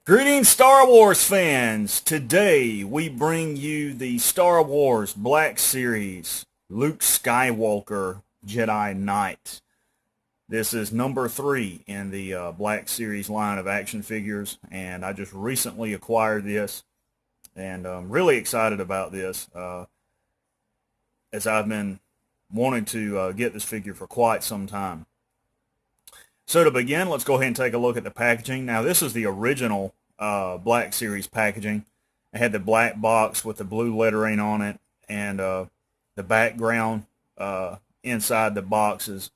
Greetings, Star Wars fans! Today we bring you the Star Wars Black Series Luke Skywalker Jedi Knight. This is number 3 in the Black Series line of action figures, and I just recently acquired this, and I'm really excited about this, as I've been wanting to get this figure for quite some time. So to begin, let's go ahead and take a look at the packaging. Now this is the original Black Series packaging. It had the black box with the blue lettering on it, and the background inside the box is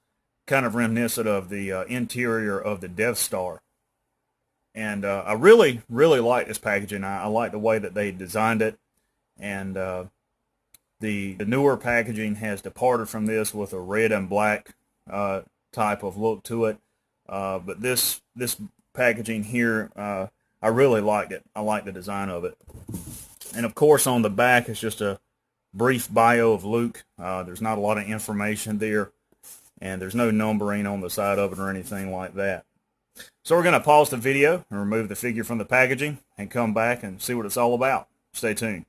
kind of reminiscent of the interior of the Death Star. And I really like this packaging. I like the way that they designed it, and the newer packaging has departed from this with a red and black type of look to it. But this packaging here, I really liked it. I like the design of it. And of course on the back is just a brief bio of Luke. There's not a lot of information there, and there's no numbering on the side of it or anything like that. So we're going to pause the video and remove the figure from the packaging and come back and see what it's all about. Stay tuned.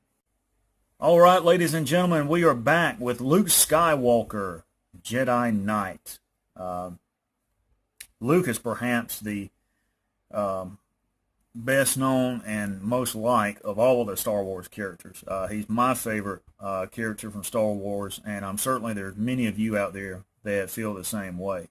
Alright, ladies and gentlemen, we are back with Luke Skywalker, Jedi Knight. Luke is perhaps the best known and most liked of all of the Star Wars characters. He's my favorite character from Star Wars, and I'm certainly there's many of you out there that feel the same way.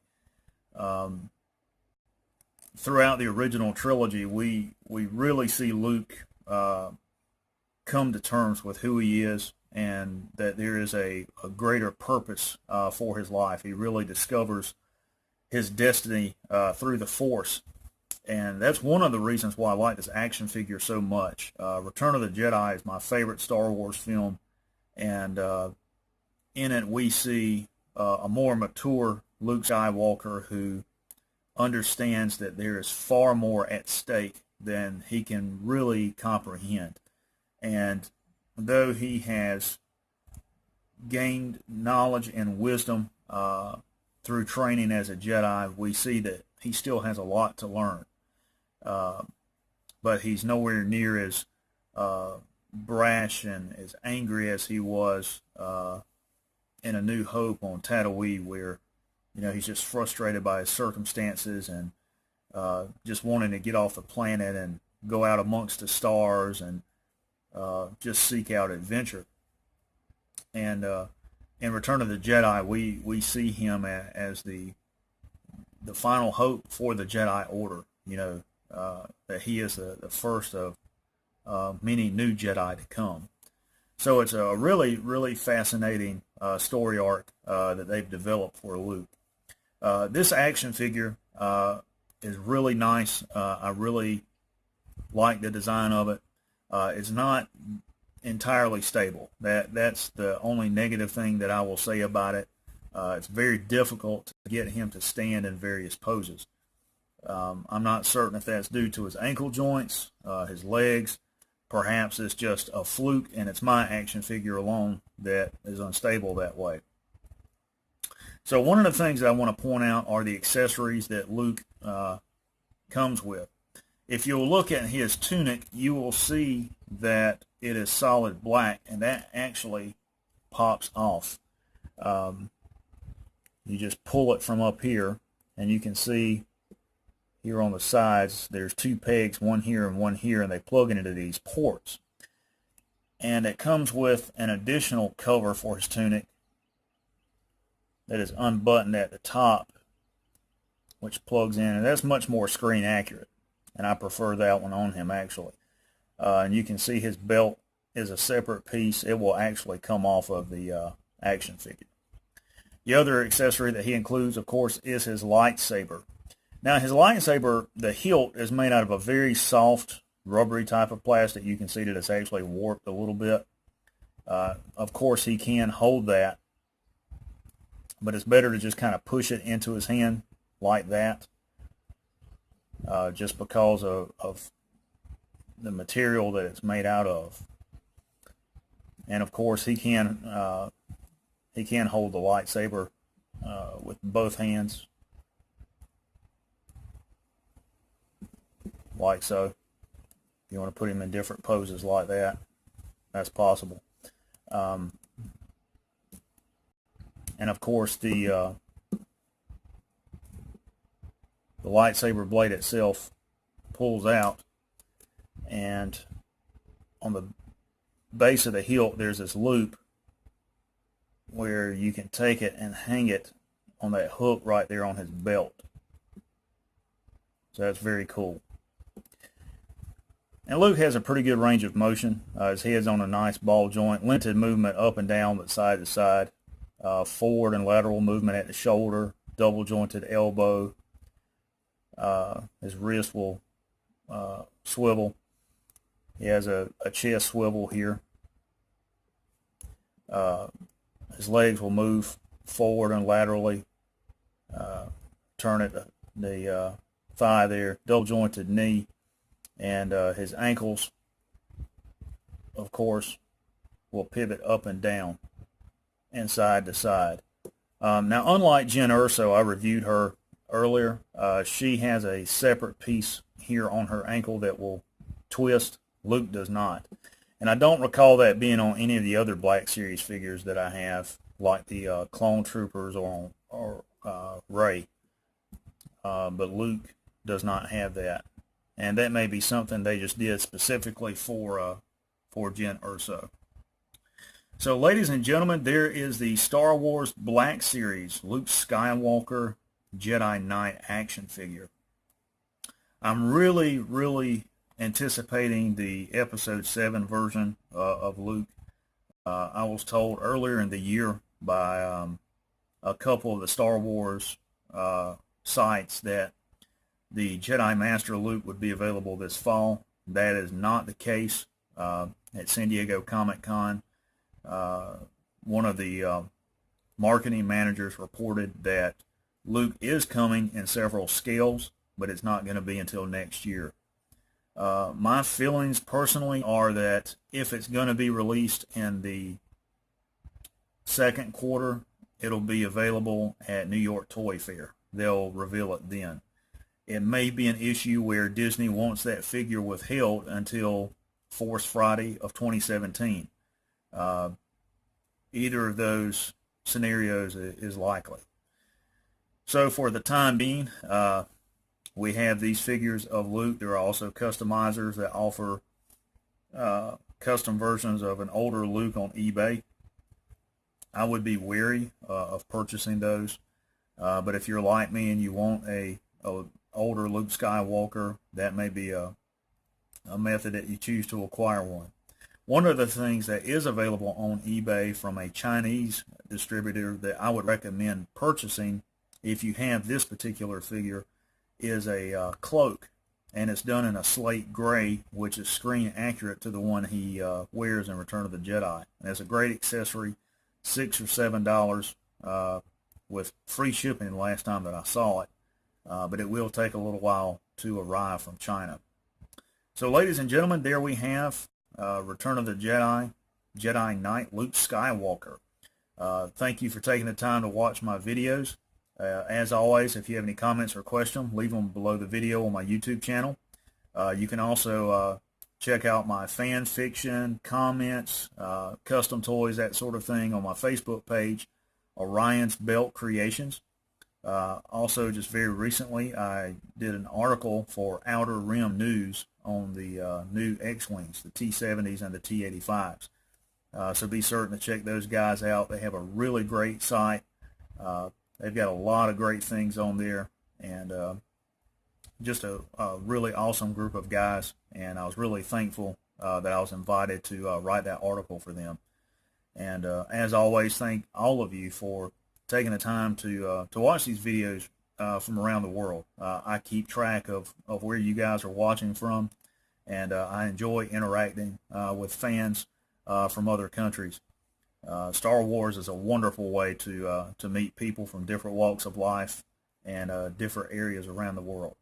Throughout the original trilogy, we really see Luke come to terms with who he is, and that there is a greater purpose for his life. He really discovers his destiny through the Force, and that's one of the reasons why I like this action figure so much. Return of the Jedi is my favorite Star Wars film, and in it we see a more mature Luke Skywalker who understands that there is far more at stake than he can really comprehend. And though he has gained knowledge and wisdom through training as a Jedi, we see that he still has a lot to learn. But he's nowhere near as brash and as angry as he was in A New Hope on Tatooine, where he's just frustrated by his circumstances and just wanting to get off the planet and go out amongst the stars and just seek out adventure. And in Return of the Jedi, we see him as the final hope for the Jedi Order. That he is the first of many new Jedi to come. So it's a really fascinating story arc that they've developed for Luke. This action figure is really nice. I really like the design of it. It's not entirely stable. That's the only negative thing that I will say about it. It's very difficult to get him to stand in various poses. I'm not certain if that's due to his ankle joints, his legs. Perhaps it's just a fluke, and it's my action figure alone that is unstable that way. So one of the things that I want to point out are the accessories that Luke comes with. If you'll look at his tunic, you will see that it is solid black, and that actually pops off. You just pull it from up here, and you can see here on the sides there's 2 pegs, one here and one here, and they plug into these ports. And it comes with an additional cover for his tunic that is unbuttoned at the top, which plugs in, and that's much more screen accurate, and I prefer that one on him actually. And you can see his belt is a separate piece. It will actually come off of the action figure. The other accessory that he includes, of course, is his lightsaber. Now his lightsaber, the hilt is made out of a very soft, rubbery type of plastic. You can see that it's actually warped a little bit. Of course he can hold that, but it's better to just kind of push it into his hand like that, just because of the material that it's made out of. And of course he can hold the lightsaber with both hands, like so. you want to put him in different poses like that, that's possible. And of course, the lightsaber blade itself pulls out, and on the base of the hilt there's this loop where you can take it and hang it on that hook right there on his belt. So that's very cool. And Luke has a pretty good range of motion. His head's on a nice ball joint, limited movement up and down but side to side, forward and lateral movement at the shoulder, double jointed elbow. His wrist will swivel. He has a chest swivel here. His legs will move forward and laterally. Turn it, the thigh there, double jointed knee. And his ankles, of course, will pivot up and down and side to side. Now, unlike Jyn Erso, I reviewed her earlier. She has a separate piece here on her ankle that will twist. Luke does not. And I don't recall that being on any of the other Black Series figures that I have, like the Clone Troopers or Rey. But Luke does not have that. And that may be something they just did specifically for Jyn Erso. So, ladies and gentlemen, there is the Star Wars Black Series Luke Skywalker Jedi Knight action figure. I'm really anticipating the Episode 7 version of Luke. I was told earlier in the year by a couple of the Star Wars sites that the Jedi Master Luke would be available this fall. That is not the case. At San Diego Comic-Con, one of the marketing managers reported that Luke is coming in several scales, but it's not going to be until next year. My feelings personally are that if it's going to be released in the second quarter, it'll be available at New York Toy Fair. They'll reveal it then. It may be an issue where Disney wants that figure withheld until Force Friday of 2017. Either of those scenarios is likely. So for the time being, we have these figures of Luke. There are also customizers that offer custom versions of an older Luke on eBay. I would be wary of purchasing those. But if you're like me and you want a older Luke Skywalker, that may be a method that you choose to acquire one. One of the things that is available on eBay from a Chinese distributor that I would recommend purchasing if you have this particular figure is a cloak, and it's done in a slate gray, which is screen accurate to the one he wears in Return of the Jedi. And it's a great accessory, $6 or $7 with free shipping the last time that I saw it. But it will take a little while to arrive from China. So, ladies and gentlemen, there we have Return of the Jedi Knight Luke Skywalker. Thank you for taking the time to watch my videos. As always, if you have any comments or questions, leave them below the video on my YouTube channel. You can also check out my fan fiction, comments, custom toys, that sort of thing on my Facebook page, Orion's Belt Creations. Also, just very recently, I did an article for Outer Rim News on the new X-Wings, the T-70s and the T-85s. So be certain to check those guys out. They have a really great site. They've got a lot of great things on there, and just a really awesome group of guys. And I was really thankful that I was invited to write that article for them. And as always, thank all of you for taking the time to watch these videos from around the world. I keep track of where you guys are watching from, and I enjoy interacting with fans from other countries. Star Wars is a wonderful way to meet people from different walks of life and different areas around the world.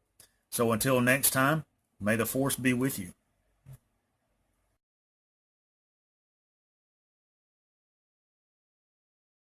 So until next time, may the Force be with you.